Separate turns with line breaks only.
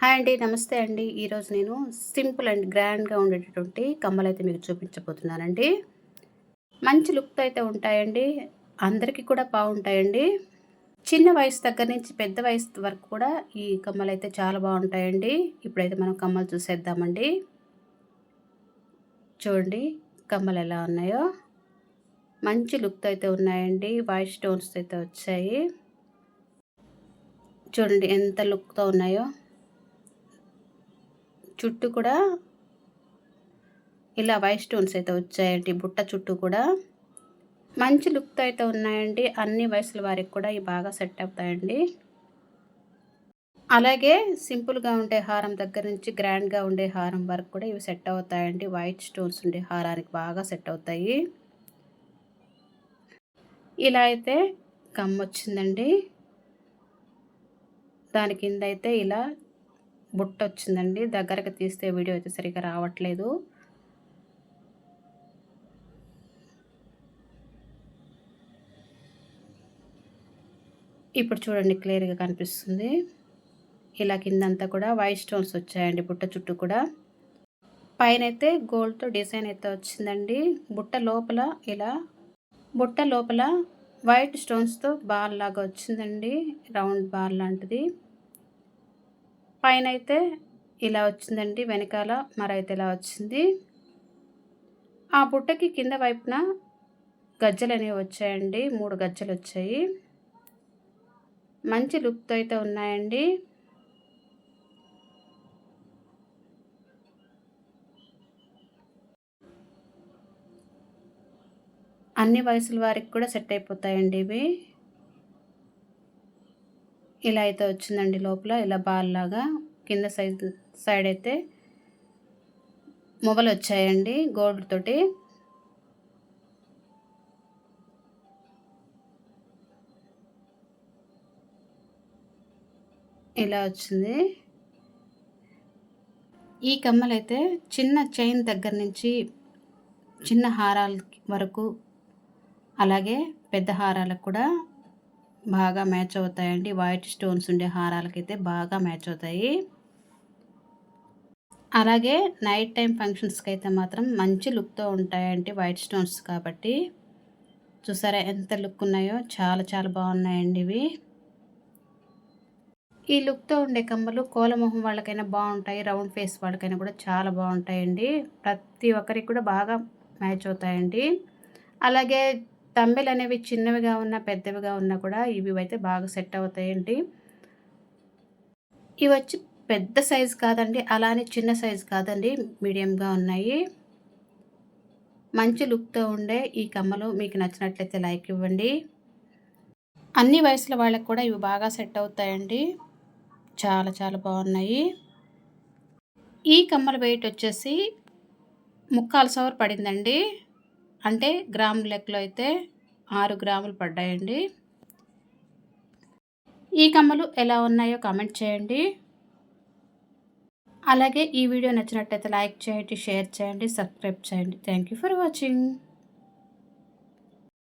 Hi అండి. నమస్తే అండి. ఈరోజు నేను సింపుల్ అండ్ గ్రాండ్‌గా ఉండేటటువంటి కమ్మలైతే మీకు చూపించబోతున్నానండి. మంచి లుక్‌తో అయితే ఉంటాయండి. అందరికీ కూడా బావుంటాయండి. చిన్న వయసు దగ్గర నుంచి పెద్ద వయసు వరకు కూడా ఈ కమ్మలైతే చాలా బావుంటాయండి. ఇప్పుడైతే మనం కమ్మలు చూసేద్దామండి. చూడండి కమ్మలు ఎలా ఉన్నాయో. మంచి లుక్‌తో అయితే ఉన్నాయండి. వైట్ స్టోన్స్ అయితే వచ్చాయి. చూడండి ఎంత లుక్‌తో ఉన్నాయో. చుట్టూ కూడా ఇలా వైట్ స్టోన్స్ అయితే వచ్చాయండి. బుట్ట చుట్టూ కూడా మంచి లుక్‌తో అయితే ఉన్నాయండి. అన్ని వయసుల వారికి కూడా ఇవి బాగా సెట్ అవుతాయండి. అలాగే సింపుల్‌గా ఉండే హారం దగ్గర నుంచి గ్రాండ్‌గా ఉండే హారం వరకు కూడా ఇవి సెట్ అవుతాయండి. వైట్ స్టోన్స్ ఉండే హారానికి బాగా సెట్ అవుతాయి. ఇలా అయితే కమ్మొచ్చిందండి. దాని కింద అయితే ఇలా బుట్టొచ్చిందండి. దగ్గరకి తీస్తే వీడియో అయితే సరిగ్గా రావట్లేదు. ఇప్పుడు చూడండి క్లియర్‌గా కనిపిస్తుంది. ఇలా కిందంతా కూడా వైట్ స్టోన్స్ వచ్చాయండి బుట్ట చుట్టూ కూడా. పైనైతే గోల్డ్‌తో డిజైన్ అయితే వచ్చిందండి. ఇలా బుట్ట లోపల వైట్ స్టోన్స్‌తో బాల్ లాగా వచ్చిందండి. రౌండ్ బాల్ లాంటిది. పైనైతే ఇలా వచ్చిందండి. వెనకాల మరైతే ఇలా వచ్చింది. ఆ బుట్టకి కింద వైపున గజ్జలనేవి వచ్చాయండి. 3 గజ్జలొచ్చాయి. మంచి లుక్‌తో అయితే ఉన్నాయండి. అన్ని వయసుల వారికి కూడా సెట్ అయిపోతాయండి ఇవి. ఇలా అయితే వచ్చిందండి లోపల ఇలా బాల్ లాగా. కింద సైడ్ అయితే మొవ్వలొచ్చాయండి గోల్డ్ తోటి. ఇలా వచ్చింది. ఈ కమ్మలైతే చిన్న చైన్ దగ్గర నుంచి చిన్న హారాల వరకు అలాగే పెద్ద హారాలకు కూడా బాగా మ్యాచ్ అవుతాయండి. వైట్ స్టోన్స్ ఉండే హారాలకైతే బాగా మ్యాచ్ అవుతాయి. అలాగే నైట్ టైం ఫంక్షన్స్‌కి అయితే మాత్రం మంచి లుక్‌తో ఉంటాయండి వైట్ స్టోన్స్ కాబట్టి. చూసారా ఎంత లుక్ ఉన్నాయో చాలా చాలా బాగున్నాయండి ఇవి. ఈ లుక్‌తో ఉండే కమ్మలు కోలమొహం వాళ్ళకైనా బాగుంటాయి. రౌండ్ ఫేస్ వాళ్ళకైనా కూడా చాలా బాగుంటాయండి. ప్రతి ఒక్కరికి కూడా బాగా మ్యాచ్ అవుతాయండి. అలాగే తంబెలనేవి చిన్నవిగా ఉన్నా, పెద్దవిగా ఉన్నా కూడా ఇవి అయితే బాగా సెట్ అవుతాయండి. ఇవొచ్చి పెద్ద సైజు కాదండి. అలానే చిన్న సైజు కాదండి. మీడియంగా ఉన్నాయి. మంచి లుక్‌తో ఉండే ఈ కమ్మలు మీకు నచ్చినట్లయితే లైక్ ఇవ్వండి. అన్ని వయసుల వాళ్ళకి కూడా ఇవి బాగా సెట్ అవుతాయండి. చాలా చాలా బాగున్నాయి. ఈ కమ్మల వెయిట్ వచ్చేసి 3/4 సవర్ పడిందండి. అంటే గ్రాముల లెక్కలో అయితే 6 గ్రాములు పడ్డాయండి. ఈ కమ్మలు ఎలా ఉన్నాయో కామెంట్ చేయండి. అలాగే ఈ వీడియో నచ్చినట్లయితే లైక్ చేయండి, షేర్ చేయండి, సబ్స్క్రైబ్ చేయండి. Thank you for watching.